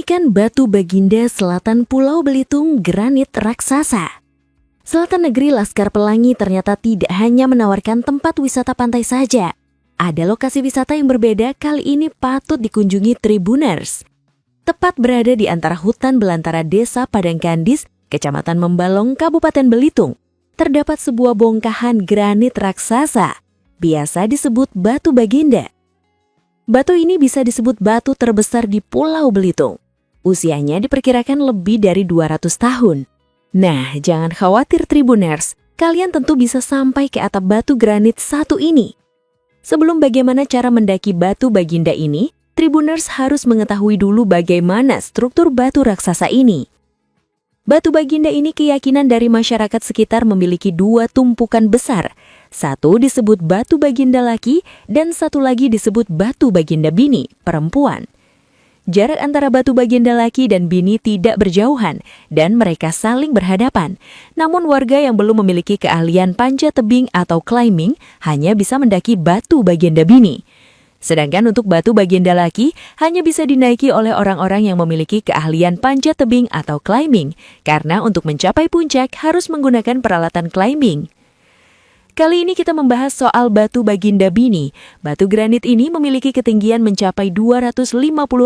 Keunikan Batu Baginda selatan Pulau Belitung granit raksasa. Selatan negeri Laskar Pelangi ternyata tidak hanya menawarkan tempat wisata pantai saja. Ada lokasi wisata yang berbeda kali ini patut dikunjungi Tribuners. Tepat berada di antara hutan belantara Desa Padangkandis, Kecamatan Membalong, Kabupaten Belitung, terdapat sebuah bongkahan granit raksasa, biasa disebut Batu Baginda. Batu ini bisa disebut batu terbesar di Pulau Belitung. Usianya diperkirakan lebih dari 200 tahun. Nah, jangan khawatir Tribuners, kalian tentu bisa sampai ke atap batu granit satu ini. Sebelum bagaimana cara mendaki Batu Baginda ini, Tribuners harus mengetahui dulu bagaimana struktur batu raksasa ini. Batu Baginda ini keyakinan dari masyarakat sekitar memiliki dua tumpukan besar. Satu disebut Batu Baginda laki dan satu lagi disebut Batu Baginda bini, perempuan. Jarak antara Batu Baginda laki dan bini tidak berjauhan dan mereka saling berhadapan. Namun warga yang belum memiliki keahlian panjat tebing atau climbing hanya bisa mendaki Batu Baginda bini. Sedangkan untuk Batu Baginda laki hanya bisa dinaiki oleh orang-orang yang memiliki keahlian panjat tebing atau climbing, karena untuk mencapai puncak harus menggunakan peralatan climbing. Kali ini kita membahas soal Batu Baginda bini. Batu granit ini memiliki ketinggian mencapai 250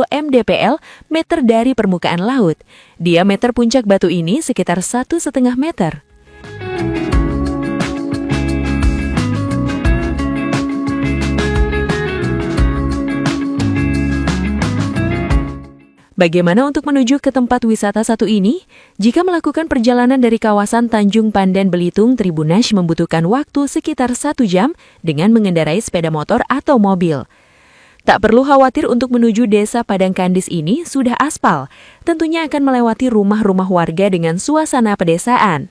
mdpl meter dari permukaan laut. Diameter puncak batu ini sekitar 1,5 meter. Bagaimana untuk menuju ke tempat wisata satu ini? Jika melakukan perjalanan dari kawasan Tanjung Pandan Belitung, Tribuners membutuhkan waktu sekitar 1 jam dengan mengendarai sepeda motor atau mobil. Tak perlu khawatir untuk menuju Desa Padangkandis ini sudah aspal. Tentunya akan melewati rumah-rumah warga dengan suasana pedesaan.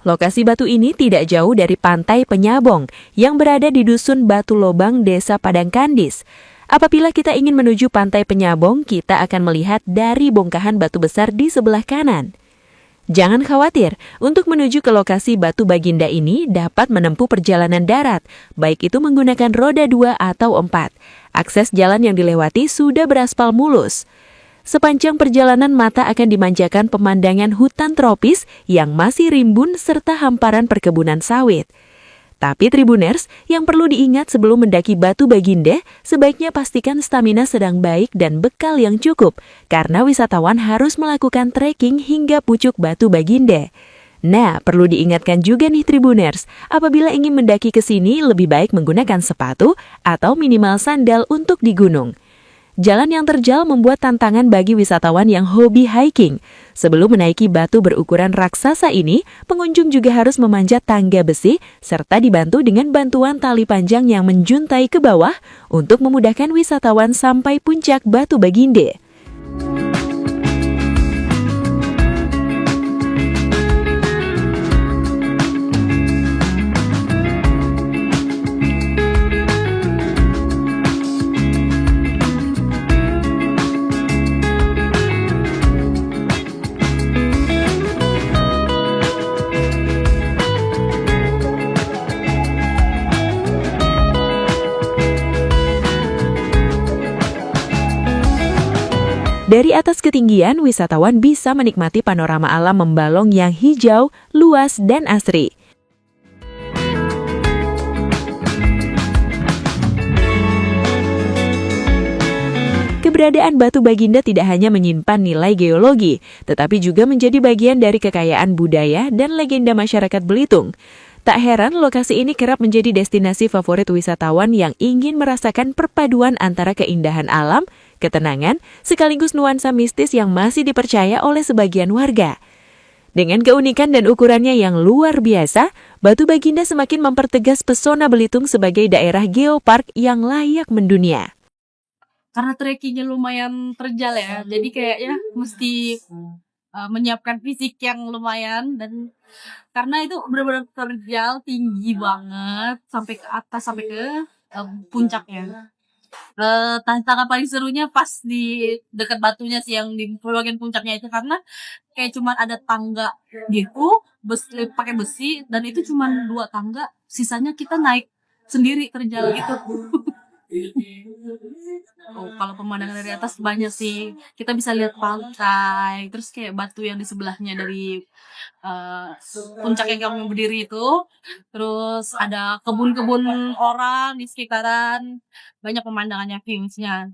Lokasi batu ini tidak jauh dari Pantai Penyabong yang berada di Dusun Batu Lobang, Desa Padangkandis. Apabila kita ingin menuju Pantai Penyabong, kita akan melihat dari bongkahan batu besar di sebelah kanan. Jangan khawatir, untuk menuju ke lokasi Batu Baginda ini dapat menempuh perjalanan darat, baik itu menggunakan roda 2 atau 4. Akses jalan yang dilewati sudah beraspal mulus. Sepanjang perjalanan mata akan dimanjakan pemandangan hutan tropis yang masih rimbun serta hamparan perkebunan sawit. Tapi Tribuners, yang perlu diingat sebelum mendaki Batu Baginda, sebaiknya pastikan stamina sedang baik dan bekal yang cukup, karena wisatawan harus melakukan trekking hingga pucuk Batu Baginda. Nah, perlu diingatkan juga nih Tribuners, apabila ingin mendaki ke sini lebih baik menggunakan sepatu atau minimal sandal untuk di gunung. Jalan yang terjal membuat tantangan bagi wisatawan yang hobi hiking. Sebelum menaiki batu berukuran raksasa ini, pengunjung juga harus memanjat tangga besi serta dibantu dengan bantuan tali panjang yang menjuntai ke bawah untuk memudahkan wisatawan sampai puncak Batu Baginda. Dari atas ketinggian, wisatawan bisa menikmati panorama alam Membalong yang hijau, luas, dan asri. Keberadaan Batu Baginda tidak hanya menyimpan nilai geologi, tetapi juga menjadi bagian dari kekayaan budaya dan legenda masyarakat Belitung. Tak heran lokasi ini kerap menjadi destinasi favorit wisatawan yang ingin merasakan perpaduan antara keindahan alam, ketenangan, sekaligus nuansa mistis yang masih dipercaya oleh sebagian warga. Dengan keunikan dan ukurannya yang luar biasa, Batu Baginda semakin mempertegas pesona Belitung sebagai daerah geopark yang layak mendunia. Karena trekkingnya lumayan terjal ya, jadi kayaknya mesti menyiapkan fisik yang lumayan, dan karena itu benar-benar terjal tinggi banget sampai ke atas, sampai ke puncaknya. Tantangan paling serunya pas di dekat batunya sih, yang di bagian puncaknya itu, karena kayak cuman ada tangga gitu, pakai besi, dan itu cuman 2 tangga, sisanya kita naik sendiri terjal gitu. Oh, kalau pemandangan dari atas banyak sih. Kita bisa lihat pantai, terus kayak batu yang di sebelahnya dari eh, puncak yang kami berdiri itu. Terus ada kebun-kebun orang di sekitaran. Banyak pemandangannya, viewsnya.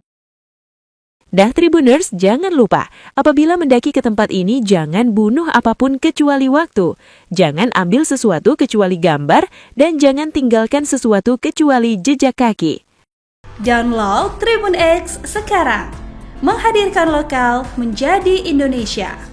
Dah Tribuners, jangan lupa, apabila mendaki ke tempat ini jangan bunuh apapun kecuali waktu. Jangan ambil sesuatu kecuali gambar, dan jangan tinggalkan sesuatu kecuali jejak kaki. Download Tribun X sekarang. Menghadirkan lokal menjadi Indonesia.